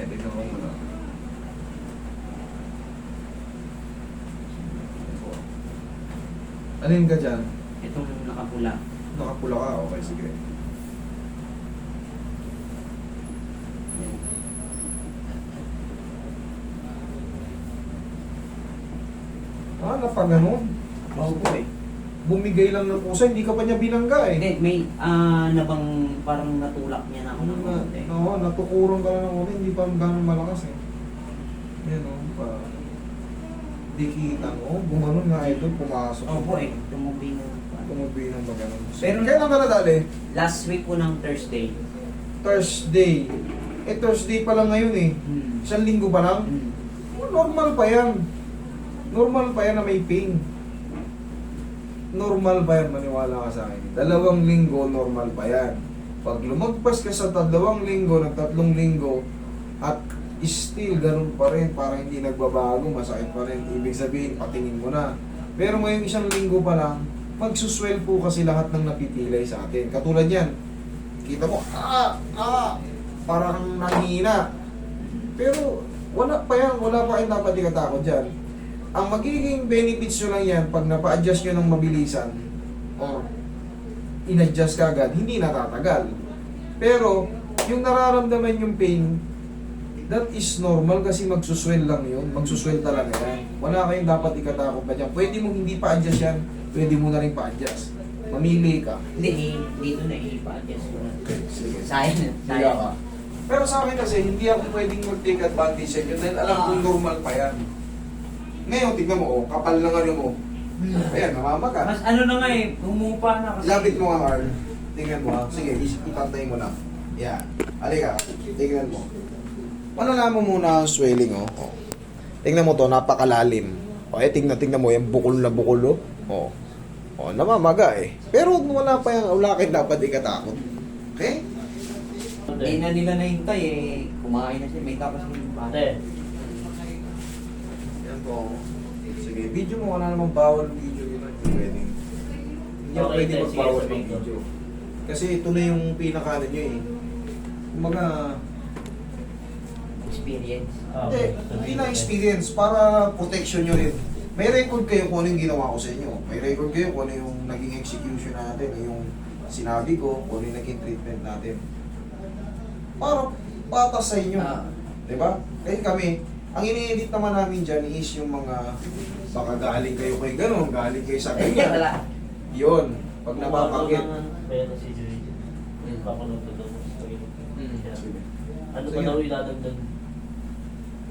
tignan ko muna. Alin ka dyan? Itong nakapula. Nakapula ka? Okay, sige. Ah, napaganon. Oo po eh. Bumigay lang ng pusa, hindi ka pa niya binangga eh. Hindi, may nabang parang natulak niya na ako ng konti. Oo, natukurong ka lang ng konti, hindi pa gano'ng malakas eh. Yan o, pa. Di kita mo, gumanon nga ito, pumasok. Opo eh, tumubi na. Tumubi ng maganon. Pero- Kailan ka nadali? Last week po ng Thursday. Thursday. Eh, Thursday pa lang ngayon eh. Isang linggo pa lang. Normal pa yan. Normal pa yan na may pain. Normal pa yan, maniwala ka sa akin. 2 linggo, normal pa yan. Pag lumagpas ka sa 2 linggo, 3 linggo, at still ganun pa rin, parang hindi nagbabago, masakit pa rin. Ibig sabihin, patingin mo na. Pero ngayong 1 linggo pa lang, magsuswell po kasi lahat ng napipilay sa atin. Katulad yan, kita mo, parang nanghina. Pero wala pa yan, wala pa kayo dapat ikatakot dyan. Ang magiging benefits nyo lang yan, pag napa-adjust nyo ng mabilisan, or in-adjust ka agad, hindi natatagal. Pero, yung nararamdaman yung pain, that is normal kasi magsuswell lang yun. Magsuswell talaga yan. Wala kayong dapat ikatakot pa dyan. Pwede mong hindi pa-adjust yan, pwede mo na rin pa-adjust. Mamili ka. Hindi, dito na ipa-adjust ko na. Sige. Sayang. Higa ka. Pero sa akin kasi, hindi ako pwedeng mag-take advantage sa inyo dahil alam kong normal pa yan. Ngayon, tignan mo, oh, kapal na ano mo. Ayan, namamaga. Mas ano na nga eh, humupa na kasi. Lapit mo nga, Carl. Tingnan mo, ha. Sige, ipantay mo na. Yan. Halika, tingnan mo. Malalaman mo muna ang swelling, oh. Oh. Tingnan mo to, napakalalim. O, tingnan mo, yung bukol na bukol, oh. Oh. Oh, namamaga eh. Pero wala pa yan, wala kayo dapat ikatakot. Okay? Hindi na nila nahintay eh. Kumain na siya, may tapos yung bata. Yan po. Sige, video mo, wala namang bawal video yun. Pwede. Hindi ako pwede magbawal ng video. Kasi ito na yung pinakaano nyo eh. Kumaga, Experience. hindi na experience, para protection nyo rin. May record kayo kung ano yung ginawa ko sa inyo. May record kayo kung ano yung naging execution natin, yung sinabi ko, kung ano yung naging treatment natin. Para patas sa inyo. Diba? Kaya kami, ang ini-edit naman namin dyan is yung mga baka galing kayo kay gano'n, galing kayo sa ganyan. Wala. Yun, pag napapanggit. Kaya na si Joey. Pakulong ko daw. Sige. Ano Sige. ba daw ilalagdag?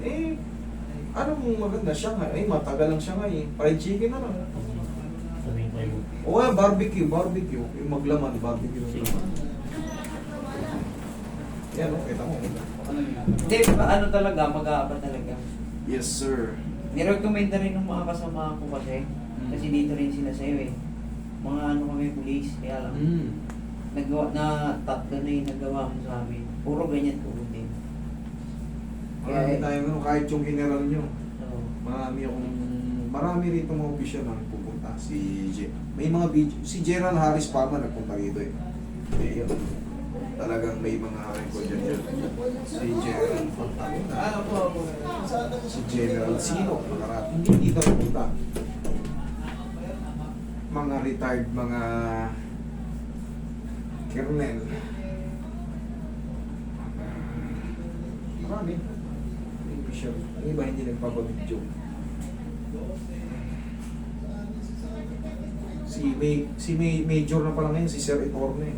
Eh, anong maganda siya nga? Eh, matagal lang siya nga eh. Fried chicken na lang. Sabihin ko yung O barbecue. Yung maglaman, barbecue yung laman. Yan o, kita mo. Hindi, ano talaga, mag-aapat talaga. Yes, sir. Nirecommend na rin ng mga kasama ko kasi. Kasi dito rin sila sa'yo eh. Mga ano kami, police, kaya lang. Nagawa na, 3 na yung nagawa ko sa amin. Puro ganyan ko din. Marami tayo ano, kahit yung general nyo. Oo. Marami rito mga opisyon na pupunta. May mga video, si General Harris Palma nagpunta rito eh. Eh, yun. Talagang may mga record dyan. Si General si General Sino, nakarating din dito nagpunta. Mga retired, mga Kernel. Marami. May opisyon. Ang iba hindi nagpapabidyo. Si Major na pala ngayon, si Sir Itorne.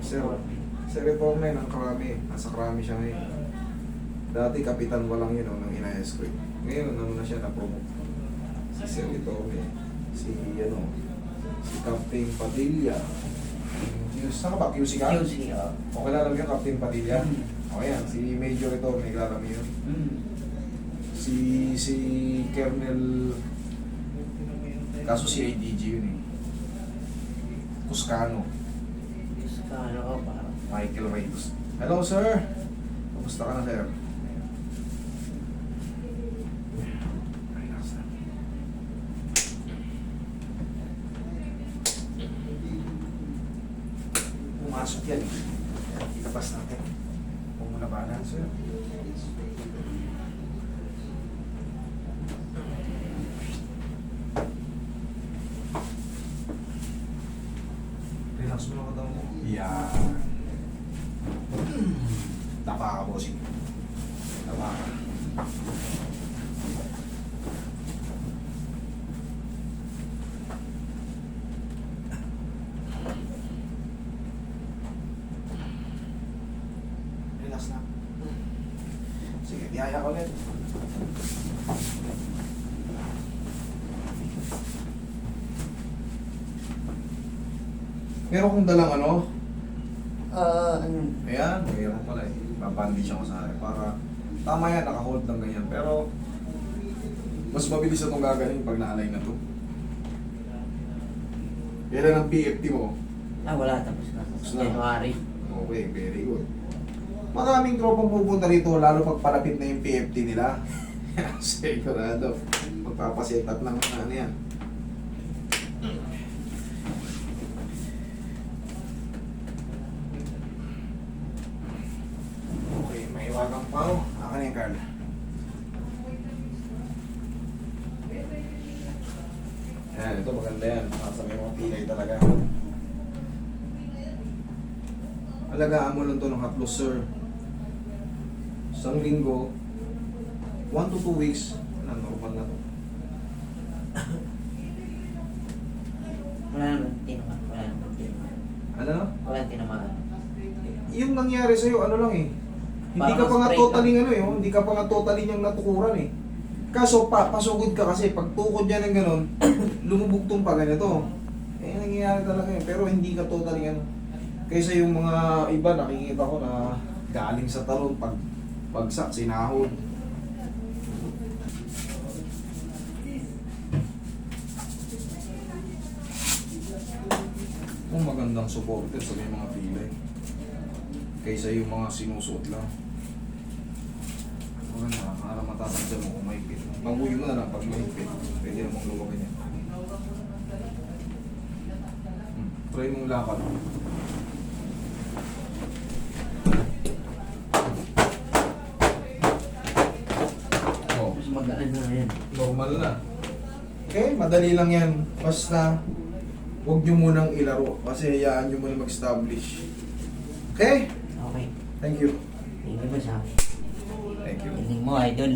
Sir Itorne ng Krami. Nasa Krami siya ngayon. Dati kapitan pa lang yun, ng inayas ko. Ngayon, na siya na-promote. Si Sir Itorne. Si Captain Padilla. Saan ka ba? QC ka? QC, oo. O kilala mo yung Captain Padilla? O yan, si Major Itorne, kilala mo yun. Si Kernel, kaso si ADG yun eh. Cuscano. Ano ka pa? Michael Reyes. Hello sir. Kamusta ka na sir? Relax na. Pumasok yan eh. Ilabas natin. Huwag mo na ba? Dahan-dahan, sir. Relax mo lang katawan mo. Yan. Tapa ka, bossing. Tapa ka. Relax na. Sige, tiyaya ko ulit. Meron kong dalang ano? Ano? Ayan, mayroon pala eh. Babandage ako sa akin para tama yan, naka-hold ng ganyan. Pero mas mabilis na itong gagaling pag na-align na to. Kailan ang PFT mo? Wala, tapos na. Tapos na. January. Okay, very good. Maraming tropang pupunta rito, lalo pag palapit na yung PFT nila. Sigurado. Magpapaset up lang na ano yan. Okay, may iwagang pao. Akin na yung Carl. Yan, ito maganda yan. Nasa may mga pilay talaga. Alagaan mo lang ito ng haplos, sir. Isang linggo, 1 to 2 weeks, wala, normal na to. Wala naman tinamaan. Wala naman tinamaan. Ano? Wala tinamaan. Yung nangyari sa'yo, ano lang eh. Hindi ka Parang pa nga straight totally ano eh, oh. Hindi ka pa nga totally niyang natukuran eh. Kaso pasugod ka kasi, pag tukod niya ng gano'n, lumubugtong pa ganito. Eh, nangyayari talaga eh. Pero hindi ka totally ano. Kaysa yung mga iba, nakikita ko na galing sa talon, bagsak, sinahod. Kung magandang supporter sa may mga pilay. Kaysa yung mga sinusuot lang. Maganda, para matatanda mo kung may pit. Panguyo mo na lang pag may pit. Pwede namang luwagin yan. Try mong lakad. Oh, Mas magaan na yan. normal na. Okay, madali lang yan. Basta, huwag nyo munang ilaro. Kasi hayaan nyo muna mag-establish. Okay? Okay. Thank you. Thank you ba sa akin? Thank you. Tingin mo, idol.